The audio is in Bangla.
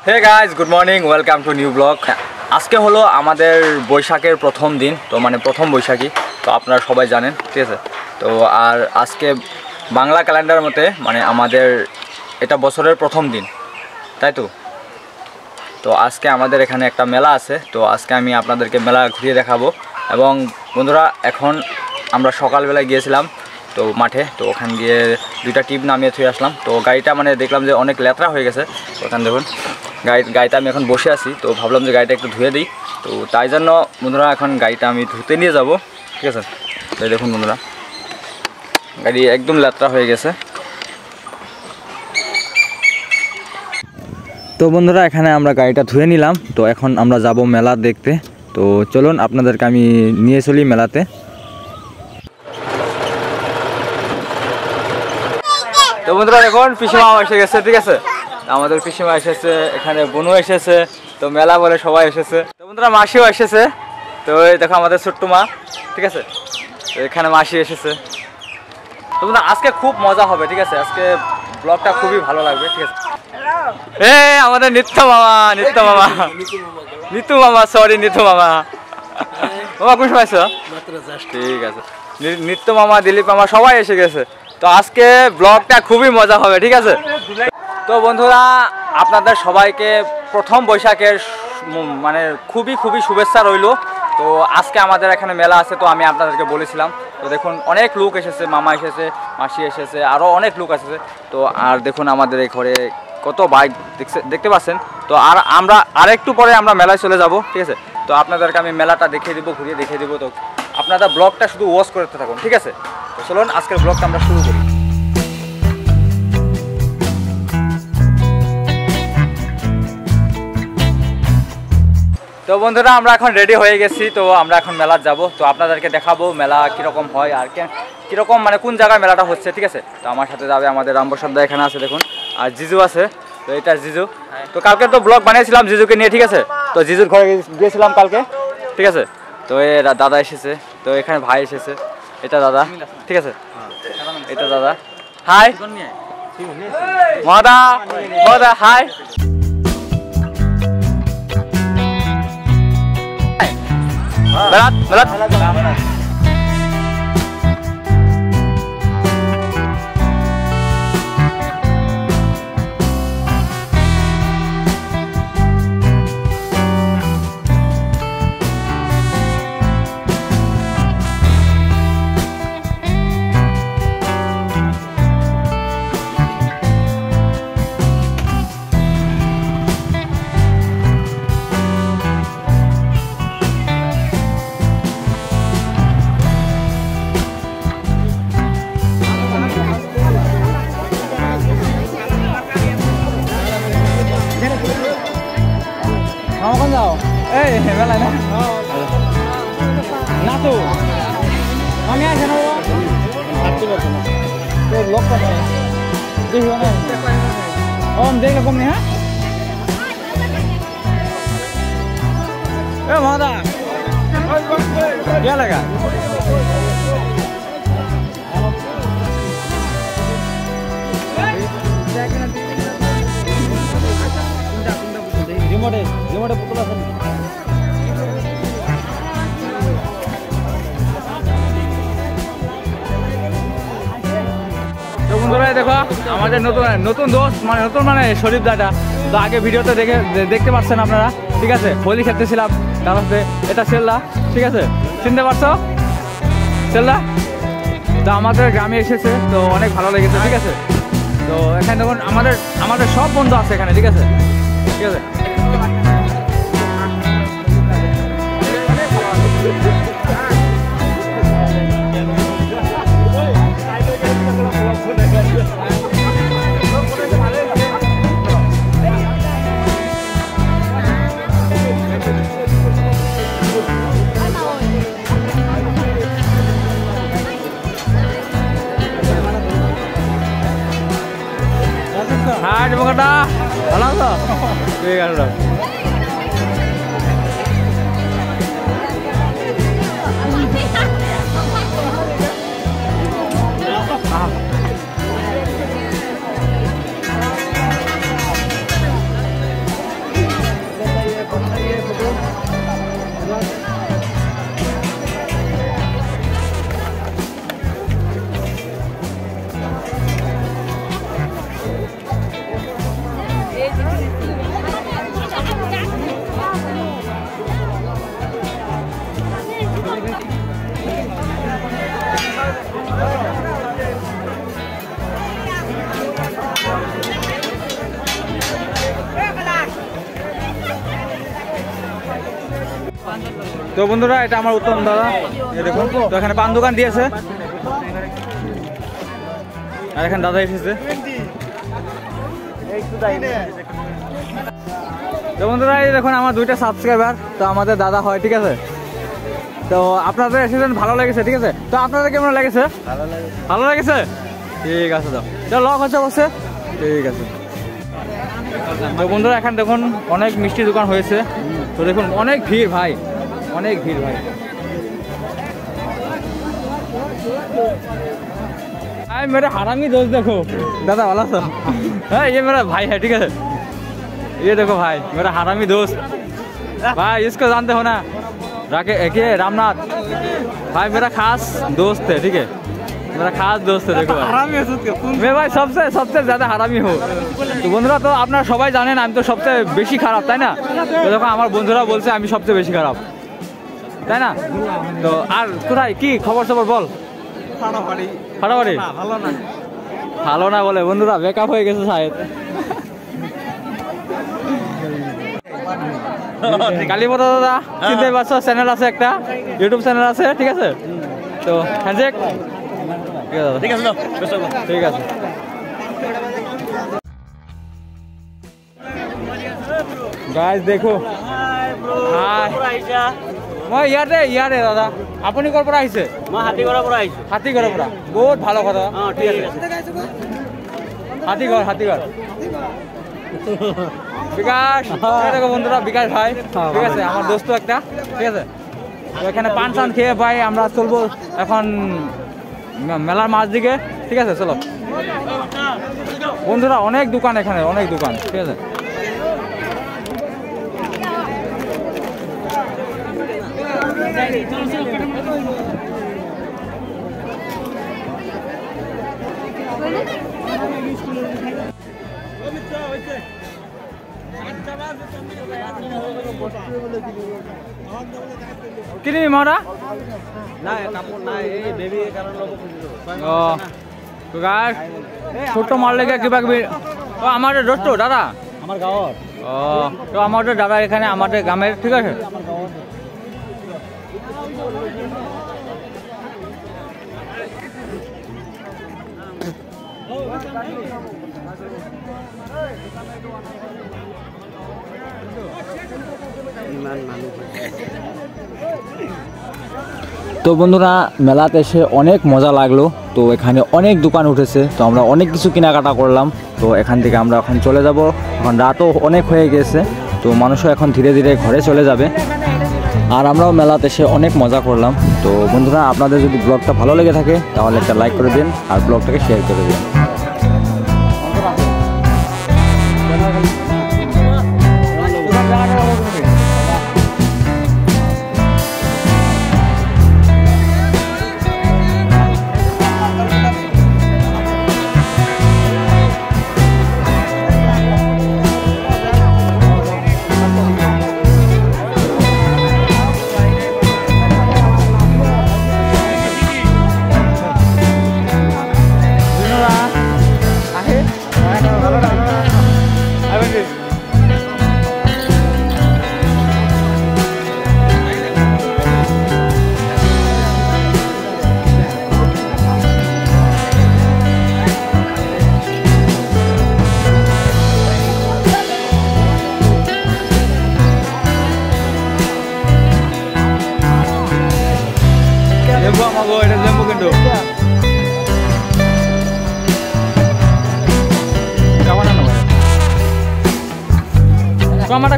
Hey guys, good morning, welcome to new blog. আজকে হলো আমাদের বৈশাখের প্রথম দিন, তো মানে প্রথম বৈশাখী, তো আপনারা সবাই জানেন, ঠিক আছে। তো আর আজকে বাংলা ক্যালেন্ডার মতে মানে আমাদের এটা বছরের প্রথম দিন, তাই তো। তো আজকে আমাদের এখানে একটা মেলা আছে, তো আজকে আমি আপনাদেরকে মেলা ঘুরিয়ে দেখাবো। এবং বন্ধুরা, এখন আমরা সকালবেলায় গিয়েছিলাম তো মাঠে, তো ওখানে গিয়ে দুইটা টিপ নামিয়ে থুয়ে আসলাম। তো গাড়িটা মানে দেখলাম যে অনেক লেতরা হয়ে গেছে, ওখানে দেখুন গাড়িতে আমি এখন বসে আছি, তো ভাবলাম যে গাড়িটা একটু ধুয়ে দিই। তো তাই জন্য বন্ধুরা এখন গাড়িটা আমি ধুতে নিয়ে যাব, ঠিক আছে। তো দেখুন বন্ধুরা, গাড়ি একদম লেতরা হয়ে গেছে। তো বন্ধুরা, এখানে আমরা গাড়িটা ধুয়ে নিলাম, তো এখন আমরা যাব মেলা দেখতে। তো চলুন আপনাদেরকে আমি নিয়ে চলি মেলাতে। তো বন্ধুরা, এখন পিসিমা এসে গেছে, ঠিক আছে। আমাদের পিসিমা এসেছে, এখানে বনু এসেছে, তো মেলা বলে সবাই এসেছে। তো বন্ধুরা, মাসিও এসেছে। তো এই দেখো আমাদের ছোট্ট মা, ঠিক আছে। তো এখানে মাসি এসেছে। তো বন্ধুরা, আজকে খুব মজা হবে, ঠিক আছে। আজকে ব্লগটা খুবই ভালো লাগবে, ঠিক আছে। আমাদের নিত্য মামা, নিতু মামা, সরি নিতু মামা। মামা কোন সময় এসো? ঠিক আছে। নিত্য মামা, দিলীপ মামা সবাই এসে গেছে। তো আজকে ব্লগটা খুবই মজা হবে, ঠিক আছে। তো বন্ধুরা, আপনাদের সবাইকে প্রথম বৈশাখের মানে খুবই শুভেচ্ছা রইল। তো আজকে আমাদের এখানে মেলা আছে, তো আমি আপনাদেরকে বলেছিলাম। তো দেখুন অনেক লোক এসেছে, মামা এসেছে, মাসি এসেছে, আরও অনেক লোক এসেছে। তো আর দেখুন আমাদের এই ঘরে কত বাইক দেখতে পাচ্ছেন। তো আর আমরা আরেকটু পরে আমরা মেলায় চলে যাব, ঠিক আছে। তো আপনাদেরকে আমি মেলাটা দেখিয়ে দেবো, ঘুরিয়ে দেখিয়ে দেবো। তো আপনারা ব্লগটা শুধু ওয়াচ করতে থাকুন, ঠিক আছে। তো চলুন আজকের ব্লগটা আমরা শুরু করি। তো বন্ধুরা, আমরা এখন রেডি হয়ে গেছি, তো আমরা এখন মেলা যাব। তো আপনাদেরকে দেখাবো মেলা কীরকম হয় আর কীরকম মানে কোন জায়গায় মেলাটা হচ্ছে, ঠিক আছে। তো আমার সাথে যাবে আমাদের রামপ্রসাদ এখানে আছে দেখুন, আর জিজু আছে। তো এটা জিজু। তো কালকে তো ব্লগ বানিয়েছিলাম জিজুকে নিয়ে, ঠিক আছে। তো জিজুর ঘরে গিয়েছিলাম কালকে, ঠিক আছে। তো এ দাদা এসেছে, তো এখানে ভাই এসেছে, এটা দাদা, ঠিক আছে। এটা দাদা, হাই মদা, হাই। berat mau kan tau? Melan na? Nato. Kami aja na wo. Satu ba? To lock pa na. Dekho na. Om dekha kom ni ha? Mada. Kya laga? রিমোটে পুতুল আছে। তো বন্ধুরা, দেখো আমাদের নতুন দোস্ত মানে শরীফ দাদা। তো আগে ভিডিওতে দেখতে পাচ্ছেন আপনারা, ঠিক আছে। হোলি খেলতেছিলাম তার সাথে, এটা সেল্লা, ঠিক আছে। চিনতে পারছো সেল্লা? তো আমাদের গ্রামে এসেছে, তো অনেক ভালো লেগেছে, ঠিক আছে। তো এখানে দেখুন আমাদের সব বন্ধু আছে এখানে, ঠিক আছে, ঠিক আছে। Hai, terima kasih. Halo, tuh. Iya kan udah. তো বন্ধুরা এটা আমার উত্তম দাদা, এই দেখুন। তো এখানে পান দোকান দিয়েছে, আর এখানে দাদা এসেছে। তো বন্ধুরা এই দেখুন আমার 2টা সাবস্ক্রাইবার, তো আমাদের দাদা হয়, ঠিক আছে। তো আপনাদের এসেছেন, ভালো লেগেছে, ঠিক আছে। তো আপনাদের কেমন লেগেছে? ভালো লেগেছে, ঠিক আছে। তো লক হচ্ছে বসে, ঠিক আছে। তো বন্ধুরা এখানে দেখুন অনেক মিষ্টি দোকান হয়েছে। তো দেখুন অনেক ভিড় ভাই, অনেক ভিড় ভাই। मेरा हरामी दोस्त देखो दादा वाला सा है, ये मेरा भाई है, ठीक है। ये देखो भाई मेरा हरामी दोस्त भाई, इसको जानते हो ना, रामनाथ भाई मेरा खास दोस्त है, ठीक है। मेरा खास दोस्त है, देखो मैं भाई सबसे ज्यादा हरामी हूँ। तो বন্ধুরা তো আপনারা সবাই জানেন আমি তো সবচেয়ে বেশি খারাপ, তাই না? তো দেখো আমার বন্ধুরা বলছে আমি সবচেয়ে বেশি খারাপ, তাই না? তো আর কোথায় কি খবর সবর বল? ফাটাফাটি ভালো না বলে বন্ধুরা ব্রেকআপ হয়ে গেছে শায়দ। কালীপদ দাদা চিনতে পারছো, চ্যানেল আছে একটা, ইউটিউব চ্যানেল আছে, ঠিক আছে। তো হ্যান্ডশেক, ঠিক আছে, ঠিক আছে। গাইস দেখো মই ইয়াতে দাদা, আপুনি ক'ৰ পৰা আহিছে? মই হাতীগড়ৰ পৰা আহিছো। হাতীগড়ৰ পৰা, বহুত ভালো কথা। ঠিক আছে। হাতীগড় বিকাশ, দেখো বন্ধুরা বিকাশ ভাই, ঠিক আছে, আমার দোস্ত একটা, ঠিক আছে। তো এখানে পান টান খেয়ে ভাই আমরা চলবো এখন মেলার মাঝ দিকে, ঠিক আছে। চলো বন্ধুরা, অনেক দোকান এখানে, অনেক দোকান, ঠিক আছে। কিনি মৰা নাই কাপোৰ নাই, এই বেবী কাৰণে ল'ব খুজিছো। অঁ তো গাইছ ফটো মাৰলৈকে কিবা কিবি। অঁ আমাৰ দোস্ত দাদা আমাৰ গাঁৱত। অঁ তো আমাদের দাদা এখানে আমাদের গ্রামের, ঠিক আছে। আমাৰ গাঁৱত ইমান মানুহ। তো বন্ধুরা মেলাতে এসে অনেক মজা লাগলো। তো এখানে অনেক দোকান উঠেছে, তো আমরা অনেক কিছু কেনাকাটা করলাম। তো এখান থেকে আমরা এখন চলে যাব, এখন রাতও অনেক হয়ে গেছে। তো মানুষও এখন ধীরে ধীরে ঘরে চলে যাবে, আর আমরাও মেলাতে এসে অনেক মজা করলাম। তো বন্ধুরা আপনাদের যদি ব্লগটা ভালো লেগে থাকে তাহলে একটা লাইক করে দিন আর ব্লগটাকে শেয়ার করে দিন। Kamu ada